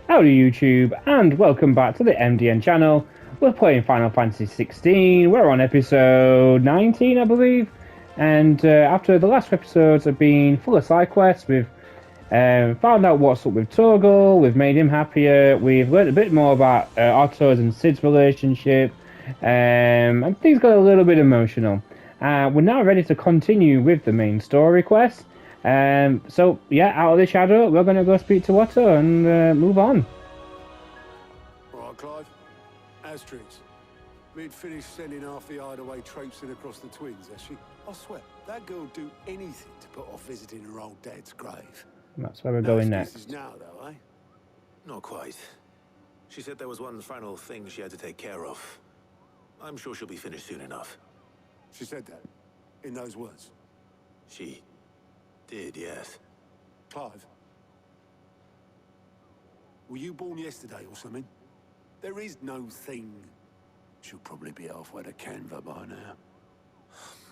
Howdy YouTube, and welcome back to the MDN channel. We're playing Final Fantasy XVI. We're on episode 19, I believe. And after the last episodes have been full of side quests, we've found out what's up with Torgal, we've made him happier, we've learned a bit more about Otto's and Cid's relationship, and things got a little bit emotional. We're now ready to continue with the main story quest. So yeah, out of the shadow, we're gonna go speak to Otto and move on. Alright, Clive. Asterix. We'd finished sending half the hideaway traipsing across the twins, has she? I swear, that girl'd do anything to put off visiting her old dad's grave. That's where we're No going excuses next. now, though, eh? Not quite. She said there was one final thing she had to take care of. I'm sure she'll be finished soon enough. She said that. In those words. She did, yes. Clive. Were you born yesterday or something? There is no thing. She'll probably be halfway to Canva by now.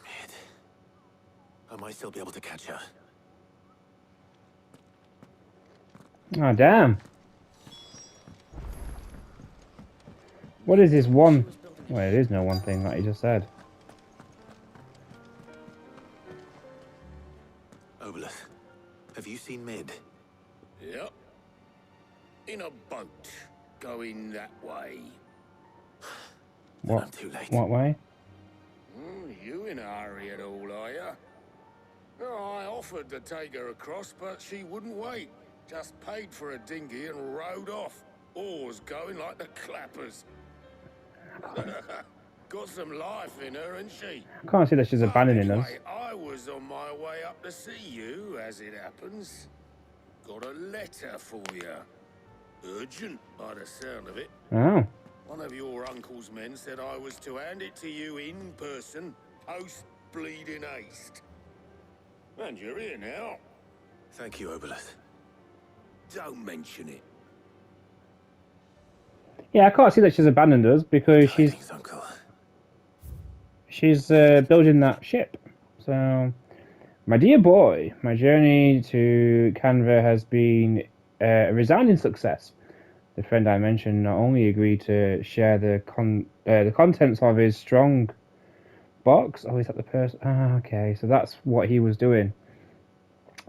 Mid. I might still be able to catch her. Oh damn! What is this one? Well, it is no one thing like you just said. Obelith, have you seen Mid? Yep. In a boat, going that way. What? I'm too late. What way? You in a hurry at all, are ya? Oh, I offered to take her across, but she wouldn't wait. Just paid for a dinghy and rowed off. Oars going like the clappers. Got some life in her, ain't she? I can't see that she's abandoning us. Anyway, I was on my way up to see you, as it happens. Got a letter for you. Urgent, by the sound of it. Oh. One of your uncle's men said I was to hand it to you in person, post-bleeding haste. And you're here now. Thank you, Obelith. Don't mention it. Yeah, I can't see that she's abandoned us because Tidings, Uncle. she's building that ship. So, my dear boy, my journey to Canva has been a resounding success. The friend I mentioned not only agreed to share the contents of his strong box. Oh, is that the person? Ah, okay. So that's what he was doing.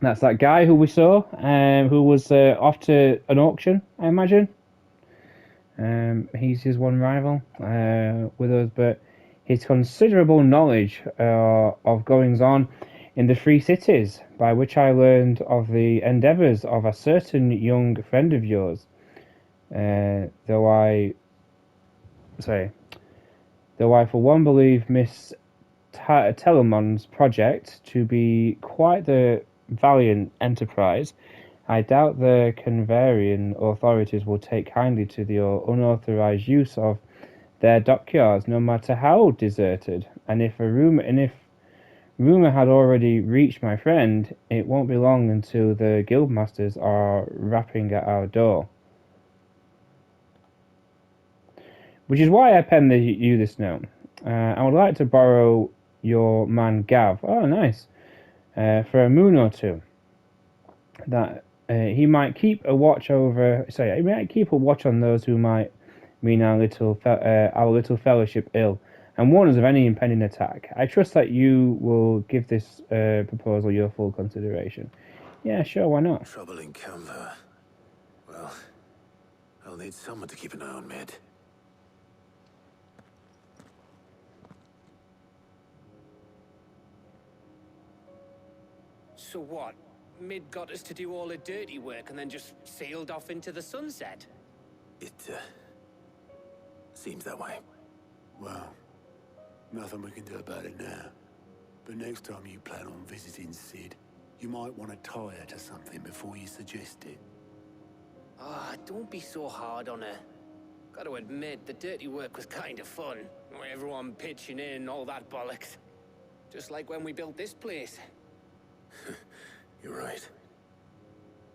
That's that guy who we saw, who was off to an auction, I imagine. He's his one rival with us, but his considerable knowledge of goings on in the Three Cities, by which I learned of the endeavours of a certain young friend of yours. Though I for one believe Miss Telemon's project to be quite the valiant enterprise, I doubt the Canvarian authorities will take kindly to the unauthorized use of their dockyards, no matter how deserted. And if rumor had already reached my friend, it won't be long until the guildmasters are rapping at our door. Which is why I penned you this note. I would like to borrow your man Gav. Oh, nice. For a moon or two. That he might keep a watch over. Sorry, he might keep a watch on those who might mean our little fellowship ill, and warn us of any impending attack. I trust that you will give this proposal your full consideration. Yeah, sure, why not? Trouble in Canva. Well, I'll need someone to keep an eye on Mid. So what? Mid got us to do all the dirty work and then just sailed off into the sunset? It, seems that way. Well, nothing we can do about it now. But next time you plan on visiting Cid, you might want to tie her to something before you suggest it. Ah, don't be so hard on her. Gotta admit, the dirty work was kind of fun. Everyone pitching in, all that bollocks. Just like when we built this place. You're right.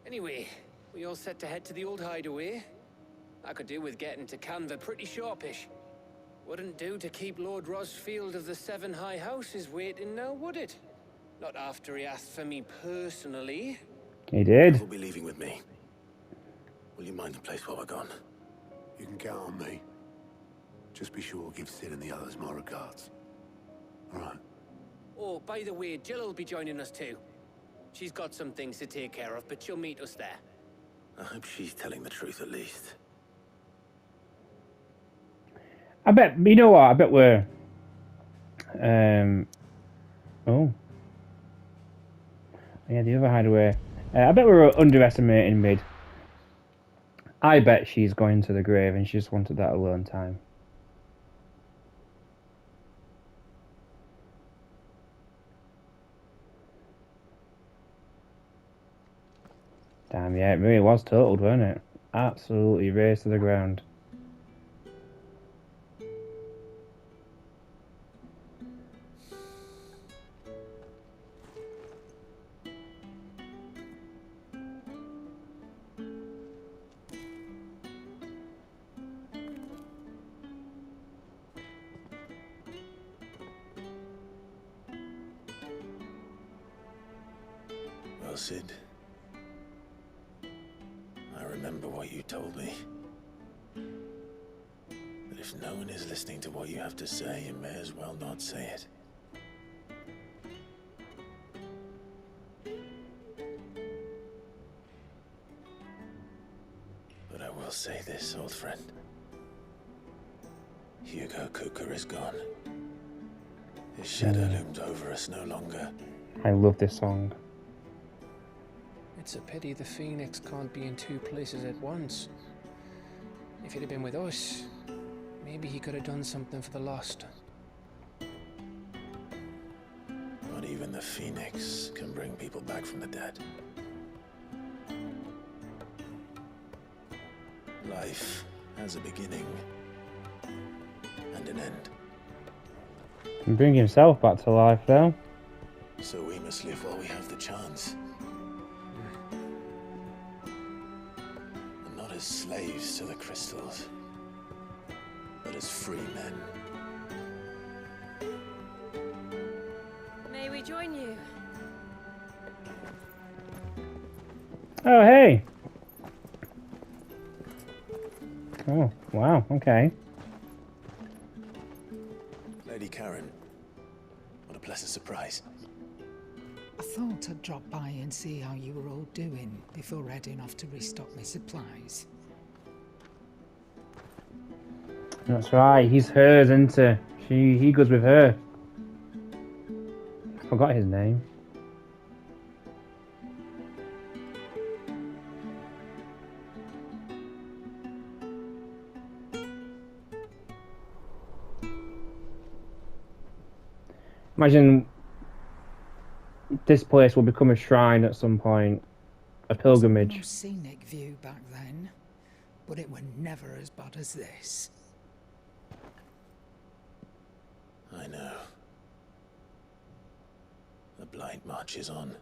Anyway, we all set to head to the old hideaway. I could do with getting to Canva pretty sharpish. Wouldn't do to keep Lord Rosfield of the Seven High Houses waiting now, would it? Not after he asked for me personally. He did. You'll be leaving with me. Will you mind the place while we're gone? You can count on me. Just be sure to give Sid and the others my regards. All right. Oh, by the way, Jill will be joining us too. She's got some things to take care of, but she'll meet us there. I hope she's telling the truth at least. I bet, you know what, I bet we're... Oh. Yeah, the other hideaway. I bet we're underestimating Mid. I bet she's going to the grave and she just wanted that alone time. Damn, yeah, it really was totaled, wasn't it? Absolutely razed to the ground. Well, Sid, I remember what you told me. That if no one is listening to what you have to say, you may as well not say it. But I will say this, old friend. Hugo Kupka is gone. His shadow looms over us no longer. I love this song. It's a pity the Phoenix can't be in two places at once. If he'd have been with us, maybe he could have done something for the lost. Not even the Phoenix can bring people back from the dead. Life has a beginning and an end. And bring himself back to life, though. So we must live while we have the chance. And not as slaves to the crystals, but as free men. May we join you? Oh, hey! Oh, wow, okay. Lady Karen, what a pleasant surprise. I thought I'd drop by and see how you were all doing before heading off to restock my supplies. That's right, he's hers, isn't he? He goes with her. I forgot his name. Imagine this place will become a shrine at some point, a pilgrimage. No scenic view back then, but it were never as bad as this. I know. The blight marches on.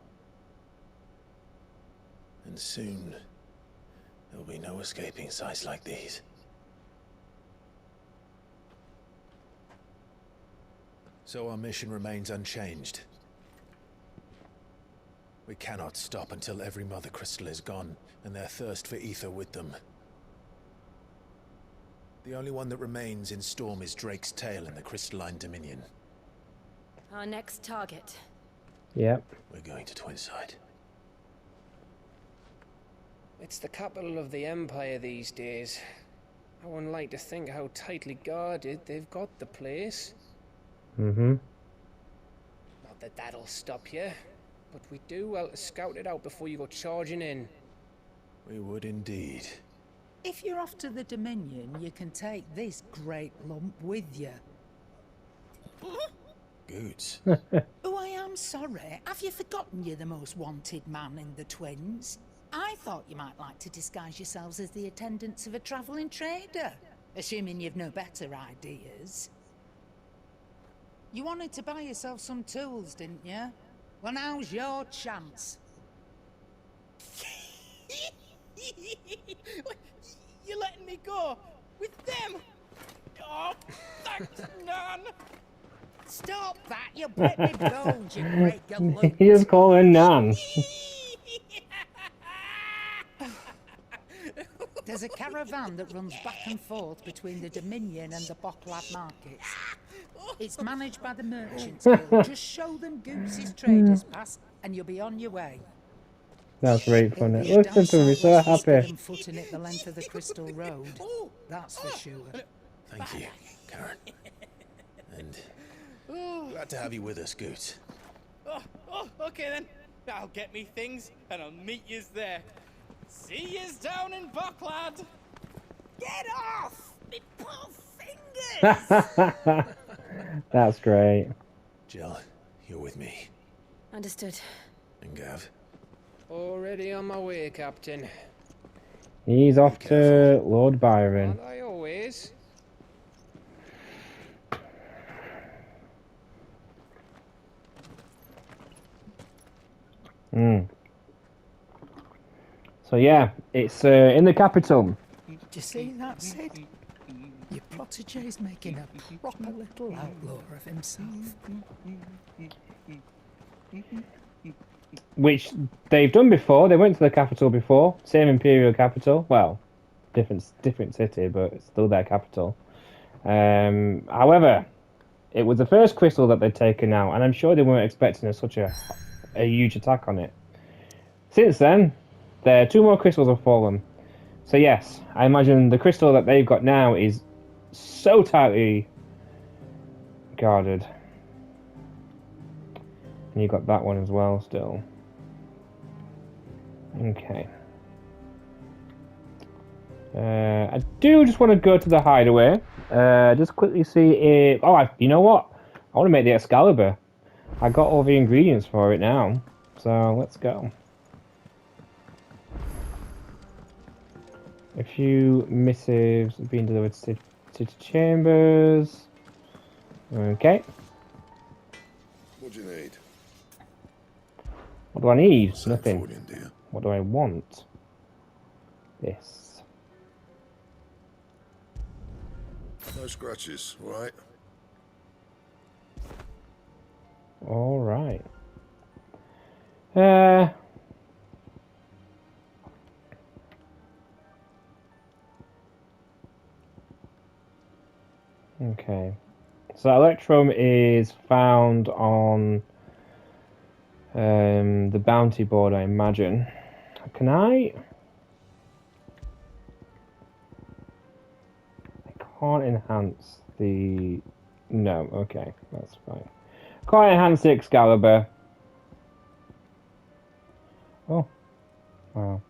And soon, there'll be no escaping sights like these. So our mission remains unchanged. We cannot stop until every Mother Crystal is gone, and their thirst for ether with them. The only one that remains in Storm is Drake's tail in the Crystalline Dominion. Our next target. Yep. We're going to Twinside. It's the capital of the Empire these days. I wouldn't like to think how tightly guarded they've got the place. Mm-hmm. Not that that'll stop you, but we do well to scout it out before you go charging in. We would indeed. If you're off to the Dominion, you can take this great lump with you. Goods. Oh, I am sorry. Have you forgotten you're the most wanted man in the Twins? I thought you might like to disguise yourselves as the attendants of a travelling trader, assuming you've no better ideas. You wanted to buy yourself some tools, didn't you? Well, now's your chance. You're letting me go with them? Oh, thanks, Nan. Stop that, you break me bones, you great galoot. He is calling Nan. There's a caravan that runs back and forth between the Dominion and the Boklad markets. It's managed by the Merchants Guild. Just show them Goose's traders pass and you'll be on your way. That's very It'll funny. be a Look damn at them, he's sight so less whispered happy. and footing it the length of the Crystal Road. That's for sure. Thank you, Karen. And glad to have you with us, Goose. Okay then. I'll get me things and I'll meet yous there. See yous down in Boklad. Get off! Me poor fingers! That's great. Jill, you're with me. Understood. And Gav. Already on my way, Captain. He's off to Lord Byron. Aren't I always? So yeah, it's in the capital. Do you see that, Sid? Your protege's making a proper little outlaw of himself. Which they've done before. They went to the capital before. Same imperial capital. Well, different city, but it's still their capital. However, it was the first crystal that they'd taken out, and I'm sure they weren't expecting such a huge attack on it. Since then, there 2 more crystals have fallen. So yes, I imagine the crystal that they've got now is so tightly guarded. And you got that one as well still. Okay. I do just want to go to the hideaway. Just quickly see if... Oh, you know what? I want to make the Excalibur. I got all the ingredients for it now. So, let's go. A few missives have been delivered to City Chambers. Okay. What do you need? What do I need? Same Nothing. for you, dear. What do I want? This. No scratches, all right? All right. Okay. So Electrum is found on the bounty board, I imagine. Can I can't enhance the... No, okay, that's fine. Can't enhance the Excalibur. Oh. Wow.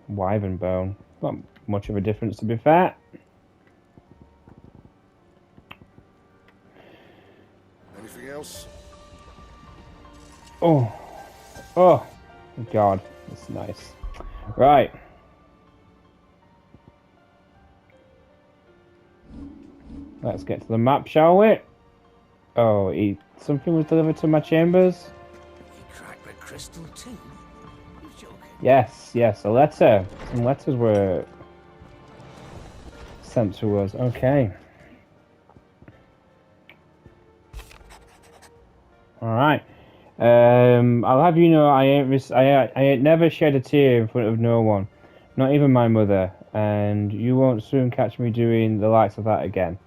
Wyvern bone. Not much of a difference, to be fair. Anything else? Oh. Oh. God. That's nice. Right. Let's get to the map, shall we? Oh, something was delivered to my chambers? You cracked the crystal too? You're joking. Yes, a letter. Some letters were sent to us. Okay. Alright. I'll have you know I ain't never shed a tear in front of no one. Not even my mother. And you won't soon catch me doing the likes of that again.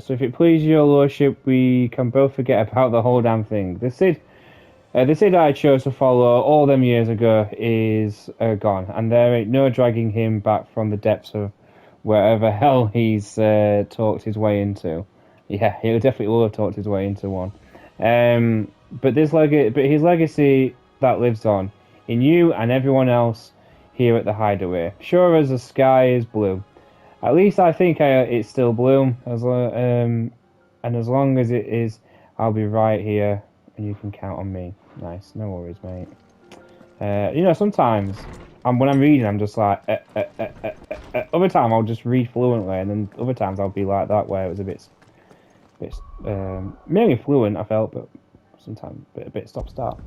So if it pleases your lordship, we can both forget about the whole damn thing. The Cid I chose to follow all them years ago is gone, and there ain't no dragging him back from the depths of wherever hell he's talked his way into. Yeah, he definitely will have talked his way into one. But his legacy that lives on in you and everyone else here at the hideaway. Sure as the sky is blue. At least I think it's still blue, and as long as it is, I'll be right here, and you can count on me. Nice, no worries, mate. You know, sometimes when I'm reading, I'm just like, other time I'll just read fluently, and then other times I'll be like that, where it was a bit mainly fluent, I felt, but sometimes a bit stop-start.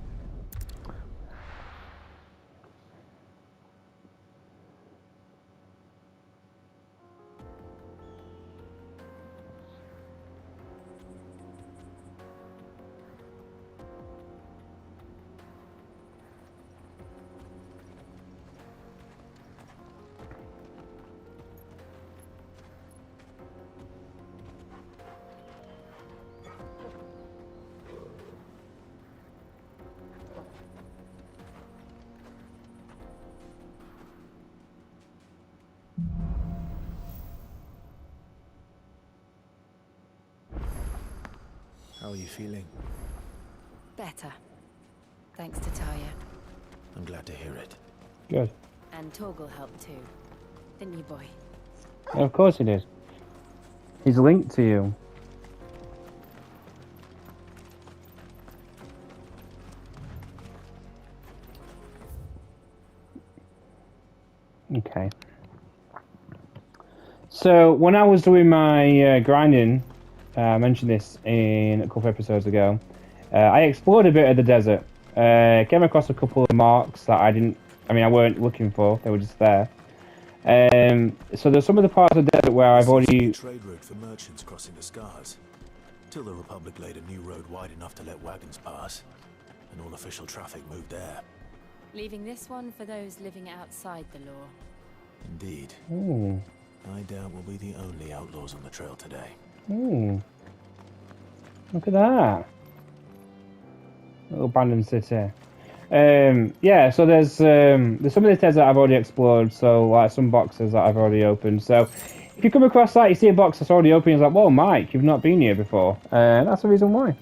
How are you feeling? Better. Thanks to Talia. I'm glad to hear it. Good. And Torgal helped too. Didn't you, boy? Of course he did. He's linked to you. Okay. So when I was doing my grinding, I mentioned this in a couple episodes ago. I explored a bit of the desert. Came across a couple of marks that I weren't looking for. They were just there. So there's some of the parts of the desert where I've already... Trade route for merchants crossing the Scars. Till the Republic laid a new road wide enough to let wagons pass, and all official traffic moved there. Leaving this one for those living outside the law. Indeed. Ooh. I doubt we'll be the only outlaws on the trail today. Ooh. Look at that. Little abandoned city. Yeah, so there's some of the desert I've already explored, so like some boxes that I've already opened. So if you come across that, you see a box that's already open, it's like, whoa, Mike, you've not been here before. That's the reason why.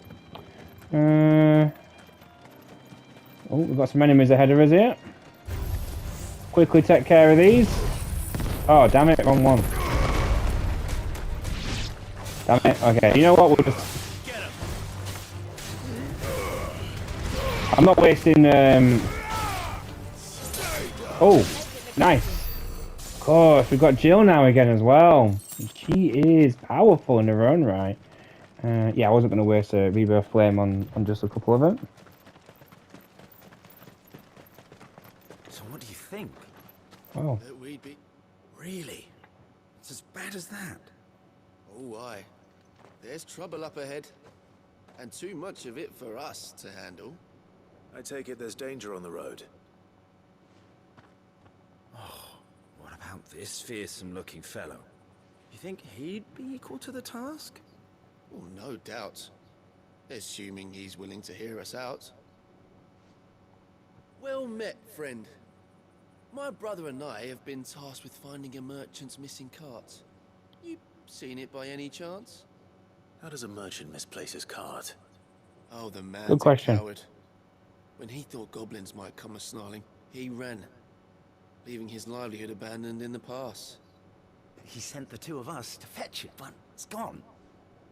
Oh, we've got some enemies ahead of us here. Quickly take care of these. Oh, damn it, wrong one. Damn it, okay, you know what, we'll just... I'm not wasting, Oh, nice. Of course, we've got Jill now again as well. She is powerful in her own right. Yeah, I wasn't going to waste a rebirth flame on just a couple of them. So what do you think? Oh. That we'd be... Really? It's as bad as that? Oh, aye. There's trouble up ahead. And too much of it for us to handle. I take it there's danger on the road. Oh, what about this fearsome-looking fellow? You think he'd be equal to the task? Oh, no doubt. Assuming he's willing to hear us out. Well met, friend. My brother and I have been tasked with finding a merchant's missing cart. You seen it by any chance? How does a merchant misplace his cart? Oh, the man's Good question. a coward. When he thought goblins might come a-snarling, he ran, leaving his livelihood abandoned in the pass. He sent the two of us to fetch it, but it's gone.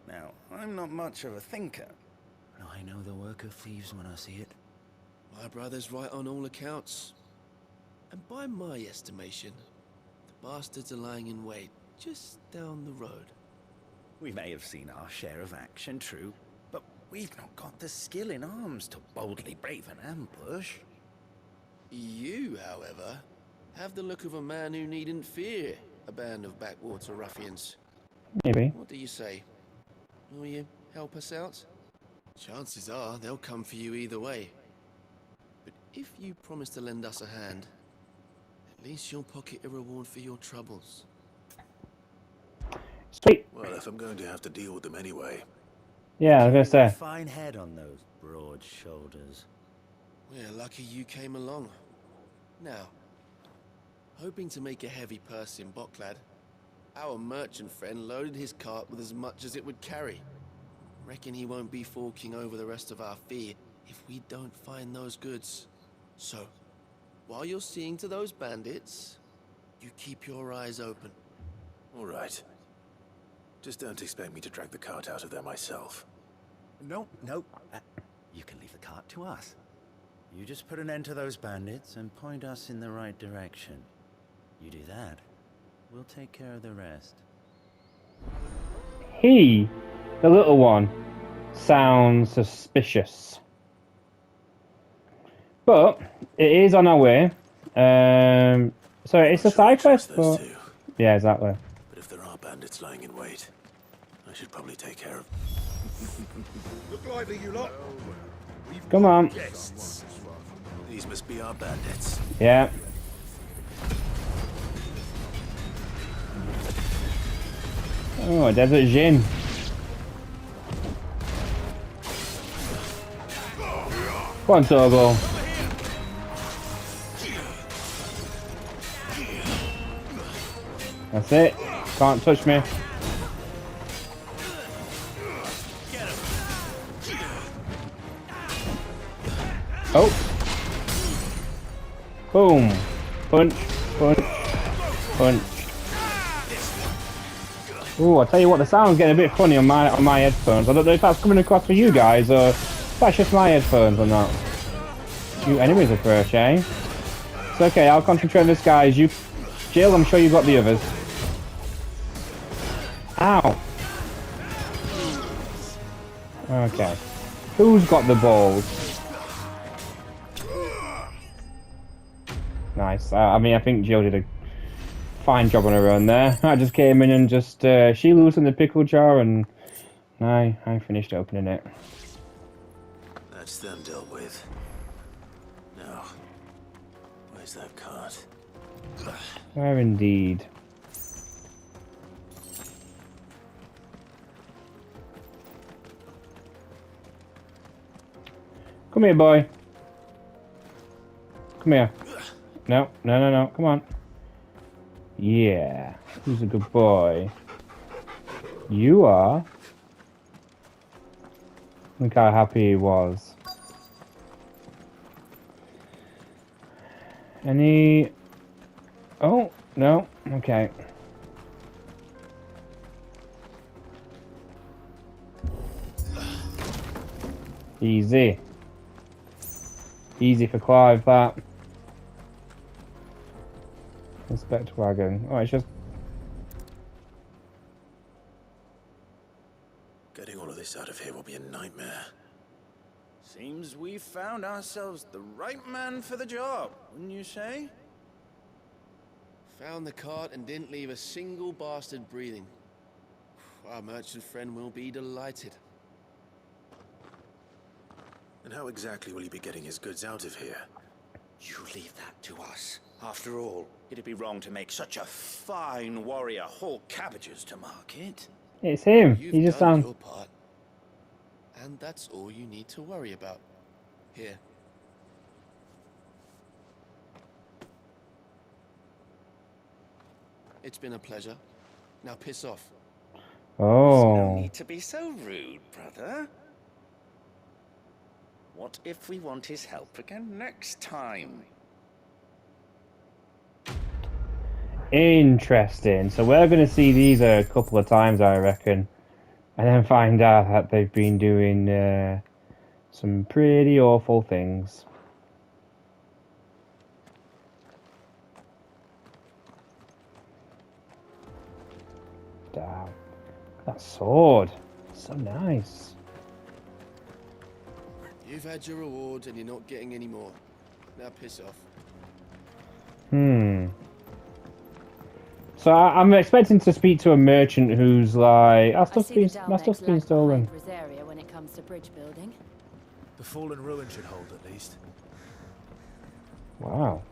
Now, I'm not much of a thinker. But I know the work of thieves when I see it. My brother's right on all accounts. And by my estimation, the bastards are lying in wait just down the road. We may have seen our share of action, true, but we've not got the skill in arms to boldly brave an ambush. You, however, have the look of a man who needn't fear a band of backwater ruffians. Maybe. What do you say? Will you help us out? Chances are they'll come for you either way. But if you promise to lend us a hand, at least you'll pocket a reward for your troubles. Sweet. Well, if I'm going to have to deal with them anyway. Yeah, I was gonna say. Fine head on those broad shoulders. We're lucky you came along. Now, hoping to make a heavy purse in Boklad, our merchant friend loaded his cart with as much as it would carry. Reckon he won't be forking over the rest of our fee if we don't find those goods. So, while you're seeing to those bandits, you keep your eyes open. All right. Just don't expect me to drag the cart out of there myself. No. You can leave the cart to us. You just put an end to those bandits and point us in the right direction. You do that, we'll take care of the rest. He, the little one, sounds suspicious. But it is on our way. So it's a side quest, but... Yeah, exactly. But if there are bandits lying in wait, I should probably take care of... Look lively, you lot. Come on. guests. These must be our bandits. Yeah. Oh, a desert gin. Come on, Togo. That's it. Can't touch me. Oh. Boom. Punch. Punch. Punch. Ooh, I tell you what, the sound's getting a bit funny on my headphones. I don't know if that's coming across for you guys or if that's just my headphones or not. You enemies approach, eh? It's okay, I'll concentrate on this guy. You, Jill, I'm sure you've got the others. Ow. Okay. Who's got the balls? Nice. I mean, I think Jill did a fine job on her own there. I just came in and just she loosened the pickle jar and I finished opening it. That's them dealt with. Now, where's that cart? Where indeed. Come here, boy. Come here. No, no, no, no. Come on. Yeah. Who's a good boy? You are. Look how happy he was. Any... Oh, no. Okay. Easy. Easy for Clive, that. Inspect wagon. Oh, it's just... Getting all of this out of here will be a nightmare. Seems we've found ourselves the right man for the job, wouldn't you say? Found the cart and didn't leave a single bastard breathing. Our merchant friend will be delighted. And how exactly will he be getting his goods out of here? You leave that to us. After all, it'd be wrong to make such a fine warrior haul cabbages to market. It's him. You've He just done your part. And that's all you need to worry about. Here. It's been a pleasure. Now piss off. Oh. No need to be so rude, brother. What if we want his help again next time? Interesting. So we're going to see these a couple of times, I reckon. And then find out that they've been doing some pretty awful things. Damn. That sword. So nice. You've had your reward and you're not getting any more. Now piss off. So I'm expecting to speak to a merchant who's like, my stuff's been stolen. Rosaria when it comes to bridge building. The fallen ruin should hold at least. Wow.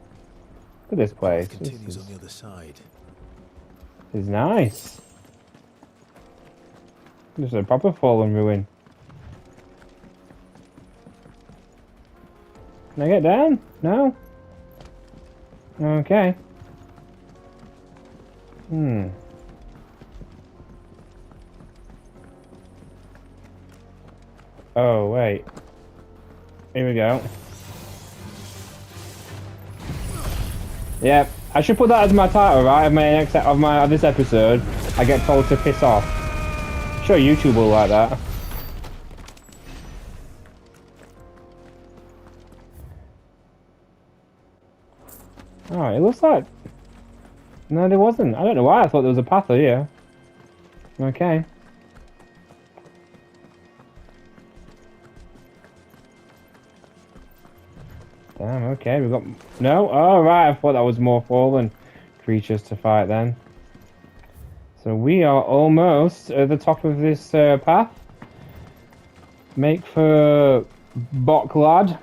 Look at this place. Path continues on the other side. This is nice. This is a proper fallen ruin. Can I get down? No? Okay. Oh, wait. Here we go. Yep. I should put that as my title, right? Of this episode. I get told to piss off. I'm sure YouTube will like that. Oh, it looks like... No, there wasn't. I don't know why I thought there was a path here. Okay. Damn, okay, we've got... No? Oh, right, I thought that was more fallen creatures to fight then. So we are almost at the top of this path. Make for boklad.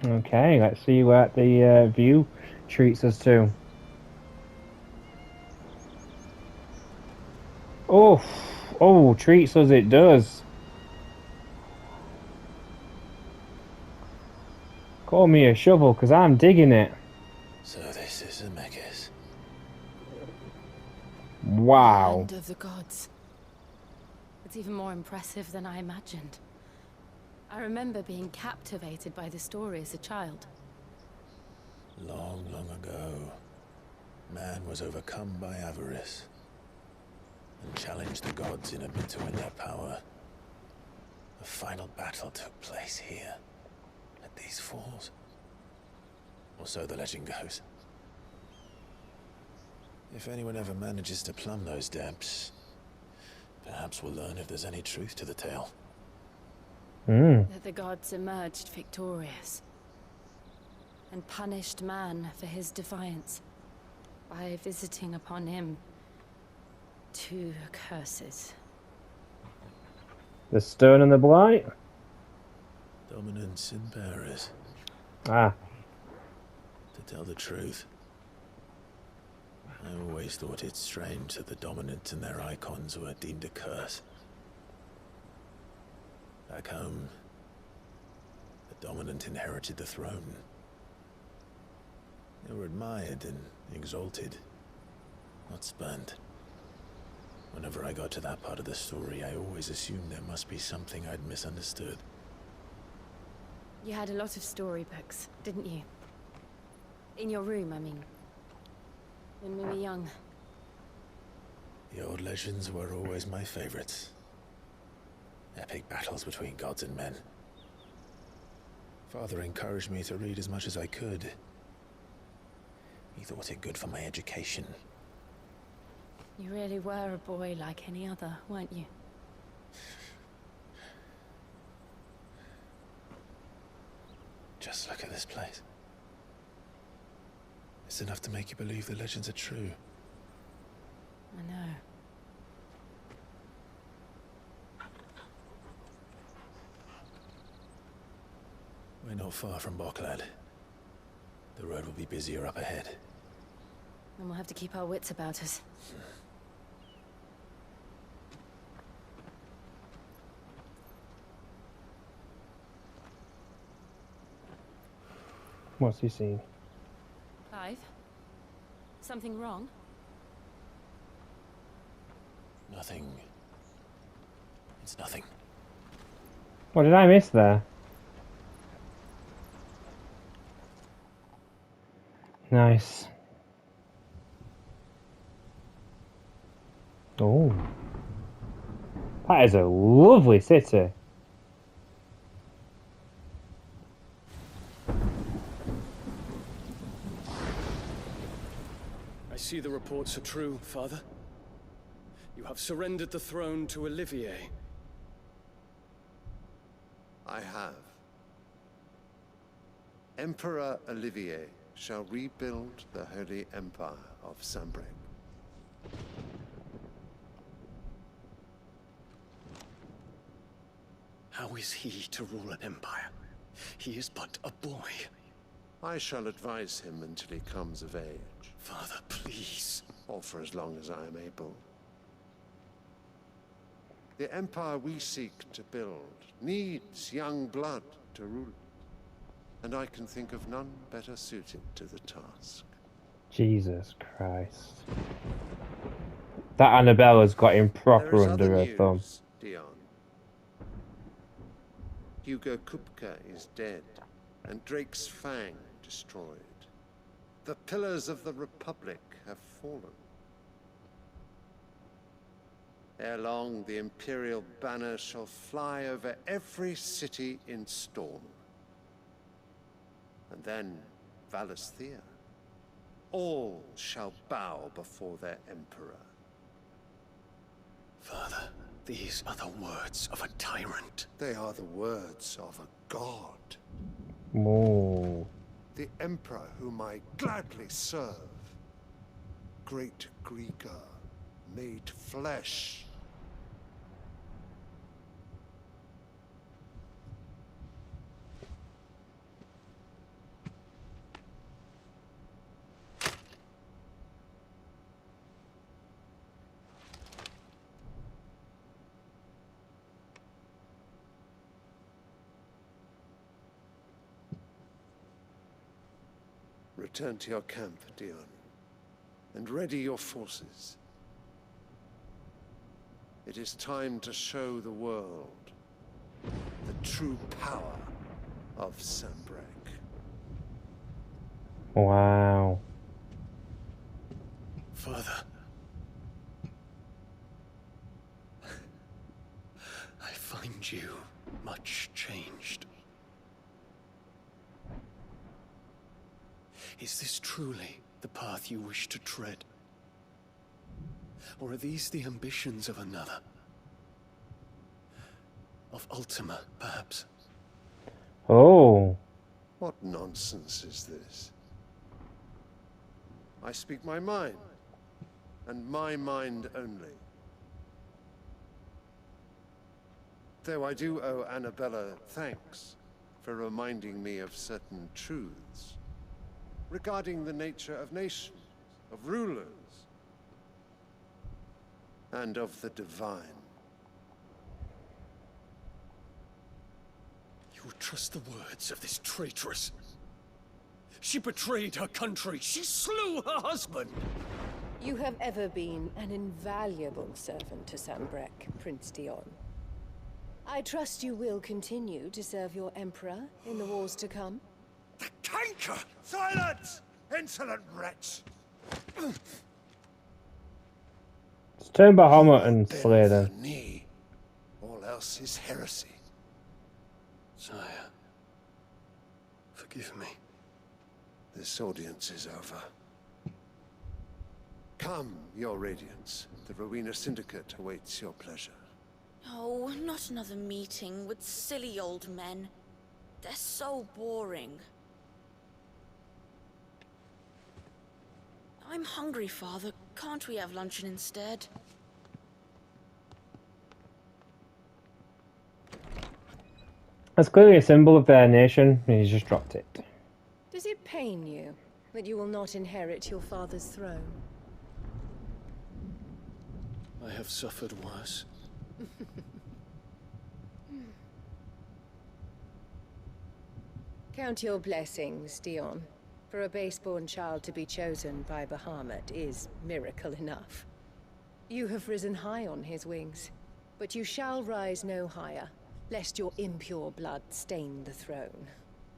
Okay, let's see what the view treats us to. Oh, treats us it does. Call me a shovel, because I'm digging it. So this is a Megas. Wow. Land of the gods. It's even more impressive than I imagined. I remember being captivated by the story as a child. Long, long ago, man was overcome by avarice and challenged the gods in a bid to win their power. A final battle took place here, at these falls. Or so the legend goes. If anyone ever manages to plumb those depths, perhaps we'll learn if there's any truth to the tale. That the gods emerged victorious and punished man for his defiance by visiting upon him 2 curses. The stone and the blight? Dominance and bearers. Ah. To tell the truth, I always thought it strange that the dominant and their icons were deemed a curse. Back home, the dominant inherited the throne. They were admired and exalted, not spurned. Whenever I got to that part of the story, I always assumed there must be something I'd misunderstood. You had a lot of storybooks, didn't you? In your room, I mean. When we were young. The old legends were always my favorites. Epic battles between gods and men. Father encouraged me to read as much as I could. He thought it good for my education. You really were a boy like any other, weren't you? Just look at this place. It's enough to make you believe the legends are true. I know. We're not far from Boklad. The road will be busier up ahead. And we'll have to keep our wits about us. What's he seen? Clive? Something wrong? Nothing. It's nothing. What did I miss there? Nice. Oh. That is a lovely city. I see the reports are true, Father. You have surrendered the throne to Olivier. I have. Emperor Olivier shall rebuild the Holy Empire of Sanbreque. How is he to rule an empire? He is but a boy. I shall advise him until he comes of age. Father, please. Or for as long as I am able. The empire we seek to build needs young blood to rule it. And I can think of none better suited to the task. Jesus Christ. That Annabella's got him proper There is under other her thumb. news, Dion. Hugo Kupka is dead, and Drake's Fang destroyed. The pillars of the Republic have fallen. Ere long, the Imperial banner shall fly over every city in Storm. And then, Valisthea. All shall bow before their Emperor. Father, these are the words of a tyrant. They are the words of a god. Oh. The Emperor whom I gladly serve. Great Greeker, made flesh. Return to your camp, Dion, and ready your forces. It is time to show the world the true power of Sanbreque. Wow. Father. I find you much changed. Is this truly the path you wish to tread? Or are these the ambitions of another? Of Ultima, perhaps? Oh. What nonsense is this? I speak my mind, and my mind only. Though I do owe Annabella thanks for reminding me of certain truths regarding the nature of nations, of rulers, and of the divine. You would trust the words of this traitress? She betrayed her country. She slew her husband. You have ever been an invaluable servant to Sanbreque, Prince Dion. I trust you will continue to serve your Emperor in the wars to come. The canker! Silence! Insolent wretch! Let's turn Bahamut and slay them. The knee. All else is heresy. Sire, forgive me. This audience is over. Come, your radiance. The Rowena Syndicate awaits your pleasure. Oh, not another meeting with silly old men. They're so boring. I'm hungry, Father. Can't we have luncheon instead? That's clearly a symbol of their nation, and he's just dropped it. Does it pain you that you will not inherit your father's throne? I have suffered worse. Count your blessings, Dion. For a base-born child to be chosen by Bahamut is miracle enough. You have risen high on his wings, but you shall rise no higher, lest your impure blood stain the throne.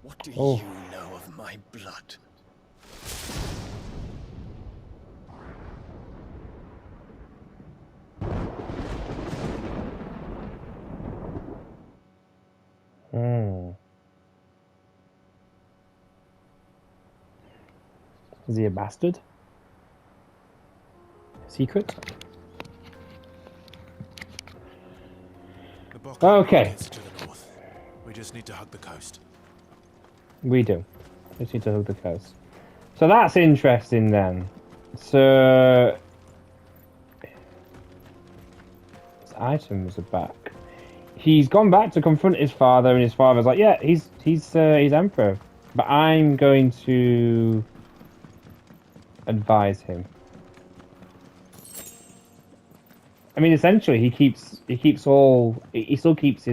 What do you know of my blood? Is he a bastard? Secret? Okay. To the north. We just need to hug the coast. We do. Just need to hug the coast. So that's interesting then. So his items are back. He's gone back to confront his father, and his father's like, "Yeah, he's emperor, but I'm going to advise him." I mean, essentially, he still keeps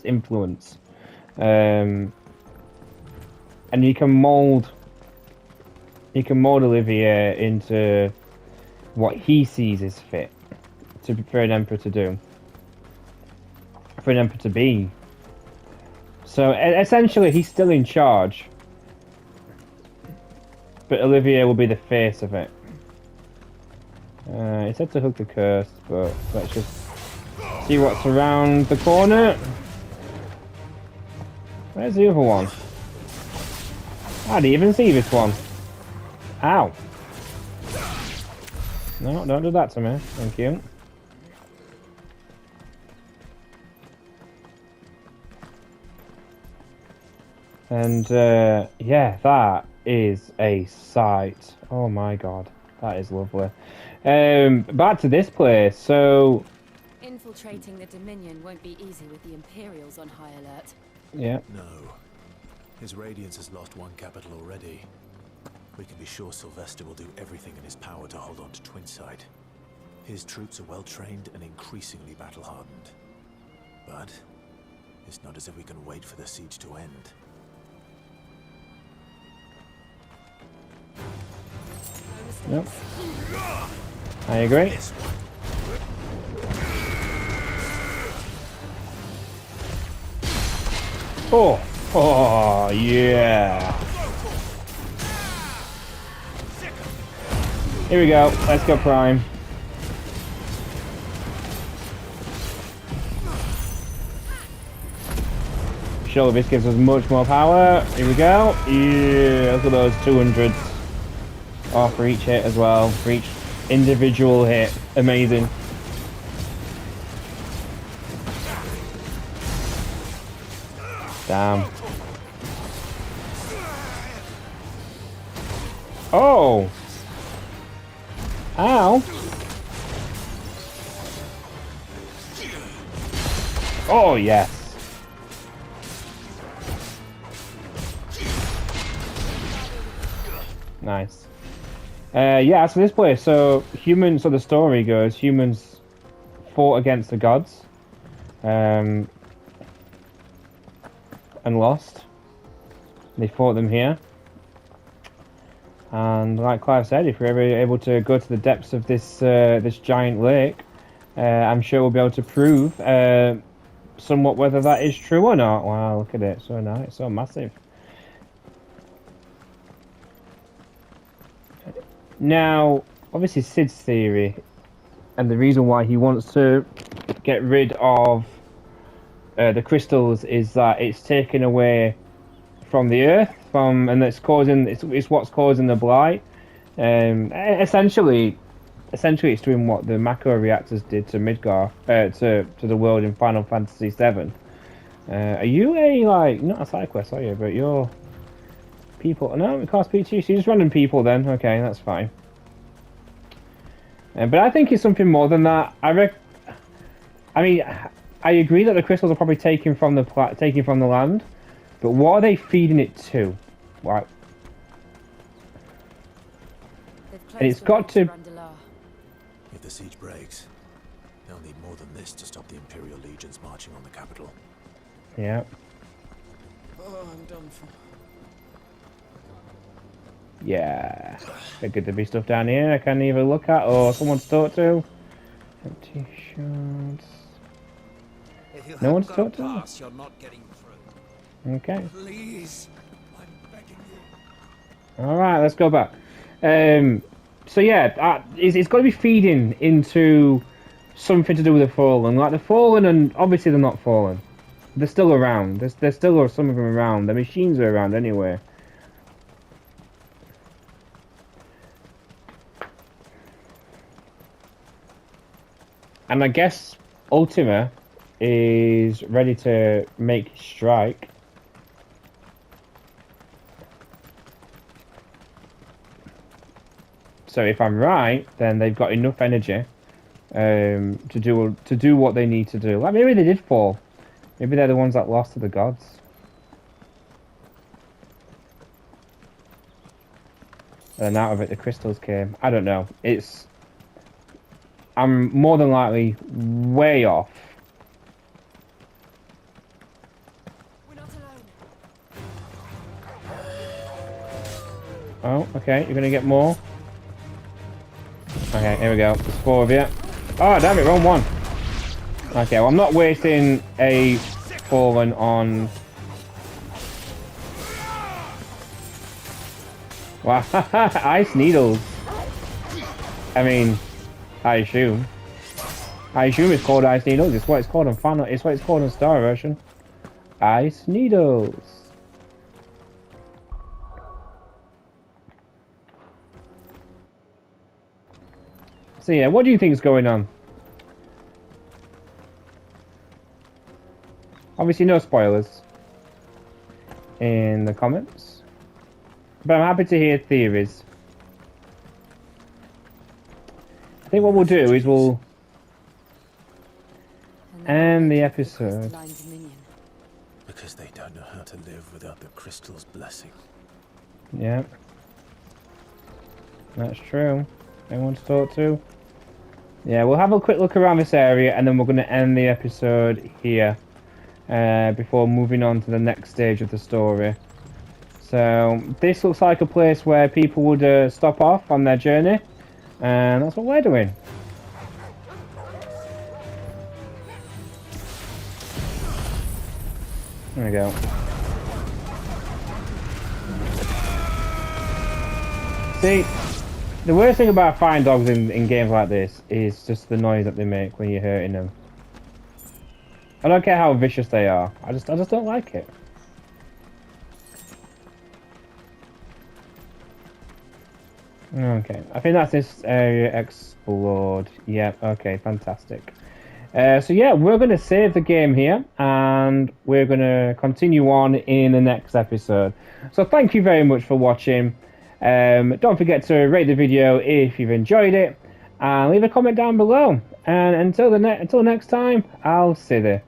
influence, and he can mold Olivier into what he sees as fit for an emperor to do, for an emperor to be. So essentially, he's still in charge, but Olivier will be the face of it. He said to hug the curse, but let's just see what's around the corner. Where's the other one? I didn't even see this one. Ow. No, don't do that to me. Thank you. And, yeah, that is a sight. Oh my god. That is lovely. Back to this place, so... Infiltrating the Dominion won't be easy with the Imperials on high alert. Yeah. No. His Radiance has lost one capital already. We can be sure Sylvester will do everything in his power to hold on to Twinside. His troops are well trained and increasingly battle-hardened. But it's not as if we can wait for the siege to end. Yep. I agree. Oh, oh yeah. Here we go. Let's go Prime. Surely this gives us much more power. Here we go. Yeah, look at those 200s. Oh, for each hit as well. For each individual hit. Amazing. Damn. Oh! Ow! Oh, yes. Nice. Yeah, so this place, so humans, so the story goes, humans fought against the gods. And lost. They fought them here. And like Clive said, if we're ever able to go to the depths of this this giant lake, I'm sure we'll be able to prove somewhat whether that is true or not. Wow, look at it. So nice, so massive. Now, obviously Sid's theory, and the reason why he wants to get rid of the crystals is that it's taken away from the earth, and it's causing it's what's causing the blight. Essentially, it's doing what the macro reactors did to Midgar, to the world in Final Fantasy VII. Are you not a side quest, are you? But you're people. No, it can't speak to you. So you're just random people then. Okay, that's fine. But I think it's something more than that. I mean, I agree that the crystals are probably taken from the land, but what are they feeding it to? Right. And it's got to. If the siege breaks, they'll need more than this to stop the Imperial legions marching on the capital. Yeah. Oh, I'm done for. Yeah. Could there be stuff down here I can't even look at or someone to talk to? Empty shards. No one's talked to? You're not getting through. Okay. Please, I'm begging you. Alright, let's go back. So yeah, it's got to be feeding into something to do with the Fallen. Like the Fallen, and obviously they're not Fallen. They're still around. There's still some of them around. The machines are around anyway. And I guess Ultima is ready to make strike. So if I'm right, then they've got enough energy to do what they need to do. Like maybe they did fall. Maybe they're the ones that lost to the gods. And out of it the crystals came. I don't know. I'm more than likely way off. We're not alone. Oh, okay, you're gonna get more. Okay, here we go. There's 4 of you. Oh, damn it, wrong one. Okay, well, I'm not wasting a Fallen on... Wow, ice needles. I mean, I assume it's called ice needles. It's what it's called on Final. It's what it's called on Star version. Ice needles. So yeah, what do you think is going on? Obviously, no spoilers in the comments, but I'm happy to hear theories. I think what we'll do is we'll end the episode. Because they don't know how to live without the crystal's blessing. Yeah, that's true. Anyone to talk to? Yeah, we'll have a quick look around this area and then we're going to end the episode here before moving on to the next stage of the story. So this looks like a place where people would stop off on their journey, and that's what we're doing. There we go. See, the worst thing about fighting dogs in games like this is just the noise that they make when you're hurting them. I don't care how vicious they are. I just don't like it. Okay, I think that's this area explored. Yep, okay, fantastic. So yeah, we're going to save the game here, and we're going to continue on in the next episode. So thank you very much for watching. Don't forget to rate the video if you've enjoyed it, and leave a comment down below. And until next time, I'll see you there.